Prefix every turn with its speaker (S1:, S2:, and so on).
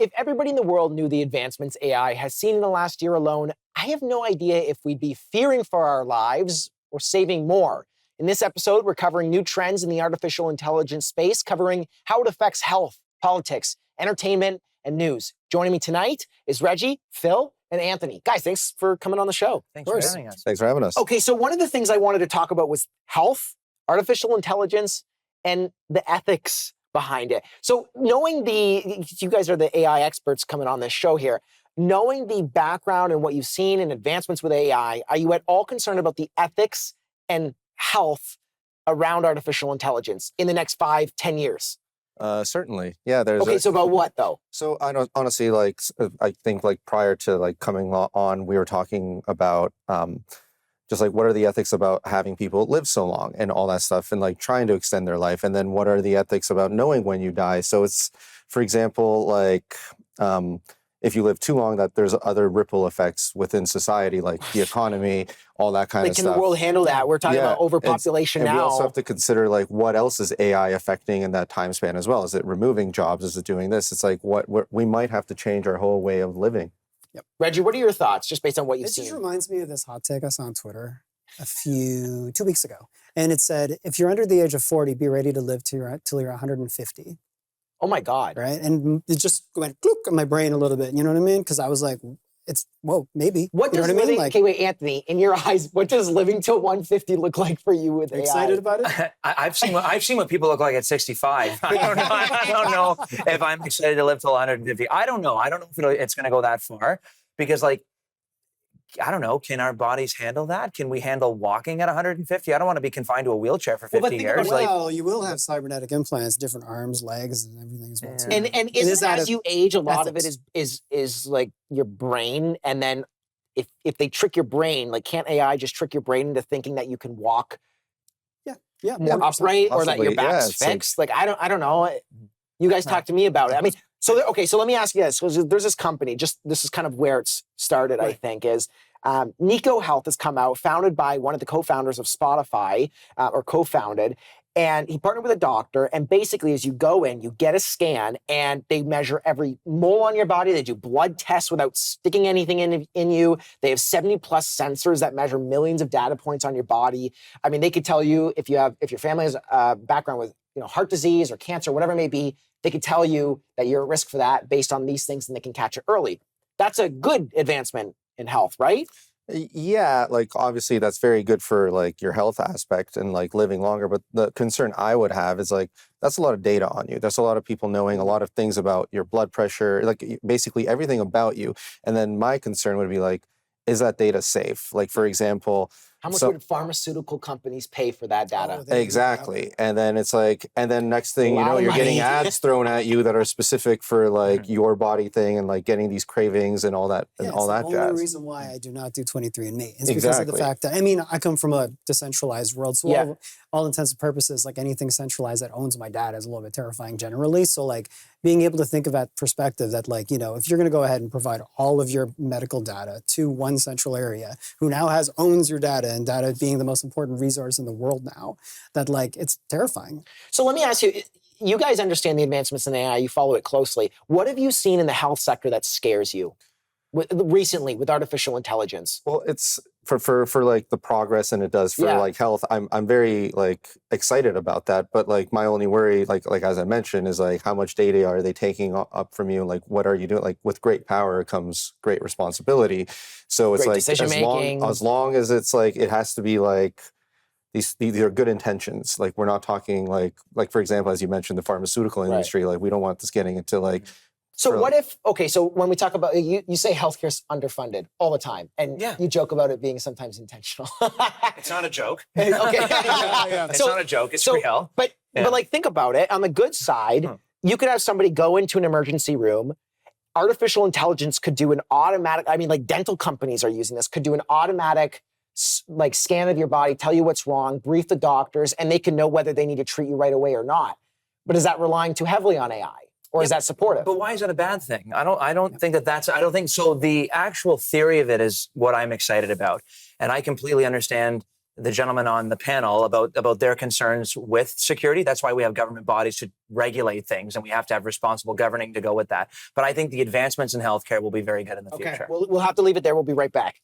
S1: If everybody in the world knew the advancements AI has seen in the last year alone, I have no idea if we'd be fearing for our lives or saving more. In this episode, we're covering new trends in the artificial intelligence space, covering how it affects health, politics, entertainment, and news. Joining me tonight is Reggie, Phil, and Anthony. Guys, thanks for coming on the show.
S2: Thanks for having us.
S3: Thanks for having us.
S1: Okay, so one of the things I wanted to talk about was health, artificial intelligence, and the ethics behind it. So knowing you guys are the AI experts coming on this show here, knowing the background and what you've seen in advancements with AI, are you at all concerned about the ethics and health around artificial intelligence in the next 5-10 years?
S3: Certainly. Yeah, there's
S1: Okay, so about what though?
S3: So I don't honestly I think prior to coming on, we were talking about just what are the ethics about having people live so long and all that stuff and trying to extend their life. And then what are the ethics about knowing when you die? So it's, for example, if you live too long, that there's other ripple effects within society, like the economy, all that kind of stuff.
S1: Can the world handle that? We're talking about overpopulation now.
S3: And we also have to consider what else is AI affecting in that time span as well. Is it removing jobs? Is it doing this? It's what we might have to change our whole way of living.
S1: Yep. Reggie, what are your thoughts, just based on what you've seen?
S4: It just reminds me of this hot take I saw on Twitter 2 weeks ago. And it said, if you're under the age of 40, be ready to live till you're 150.
S1: Oh my God.
S4: Right? And it just went clook in my brain a little bit. You know what I mean? Because I was like, maybe.
S1: What does living, okay, wait, Anthony, in your eyes, what does living till 150 look like for you with AI?
S4: Excited about it?
S2: I've seen what people look like at 65. I don't know if I'm excited to live till 150. I don't know. I don't know if it's going to go that far because I don't know. Can our bodies handle that? Can we handle walking at 150? I don't want to be confined to a wheelchair for 50 years.
S4: Well, you will have cybernetic implants, different arms, legs, and everything as well.
S1: Yeah. And isn't as you age, a lot of it is like your brain. And then if they trick your brain, can't AI just trick your brain into thinking that you can walk more upright or that your back's fixed? I don't know. You guys talk to me about it. I mean, so let me ask you this. There's this company, this is kind of where it's started, right. I think, is Nico Health has come out, founded by one of the co-founders of Spotify, or co-founded, and he partnered with a doctor, and basically as you go in, you get a scan, and they measure every mole on your body, they do blood tests without sticking anything in you, they have 70 plus sensors that measure millions of data points on your body. I mean, they could tell you if your family has a background with heart disease or cancer, whatever it may be, they could tell you that you're at risk for that based on these things, and they can catch it early. That's a good advancement in health, right?
S3: Yeah, obviously that's very good for your health aspect and living longer. But the concern I would have is that's a lot of data on you. That's a lot of people knowing a lot of things about your blood pressure, basically everything about you. And then my concern would be is that data safe? For example,
S1: how much would pharmaceutical companies pay for that data?
S3: Exactly. And then it's and then next thing you know, you're getting ads thrown at you that are specific for your body thing and getting these cravings and all that and all that jazz.
S4: That's the only reason why I do not do 23andMe. It's because of the fact that, I come from a decentralized world. So all intents and purposes, anything centralized that owns my data is a little bit terrifying generally. So being able to think of that perspective that if you're going to go ahead and provide all of your medical data to one central area who now owns your data, and data being the most important resource in the world now, that it's terrifying.
S1: So let me ask you, you guys understand the advancements in AI, you follow it closely. What have you seen in the health sector that scares you recently with artificial intelligence?
S3: Well, it's for the progress and it does for health. I'm very excited about that, but my only worry, as I mentioned, is how much data are they taking up from you? What are you doing? With great power comes great responsibility. So it's as long as it's it has to be these are good intentions. We're not talking for example, as you mentioned, the pharmaceutical industry. We don't want this getting into
S1: So what if, so when we talk about, you say healthcare's underfunded all the time, and you joke about it being sometimes intentional.
S2: It's not a joke.
S1: Okay.
S2: It's not a joke, it's real.
S1: But think about it, on the good side, you could have somebody go into an emergency room, artificial intelligence could do an automatic, dental companies are using this, could do an automatic scan of your body, tell you what's wrong, brief the doctors, and they can know whether they need to treat you right away or not. But is that relying too heavily on AI? Or is that supportive?
S2: But why is that a bad thing? I don't think so. The actual theory of it is what I'm excited about. And I completely understand the gentleman on the panel about their concerns with security. That's why we have government bodies to regulate things, and we have to have responsible governing to go with that. But I think the advancements in healthcare will be very good in the future.
S1: We'll have to leave it there. We'll be right back.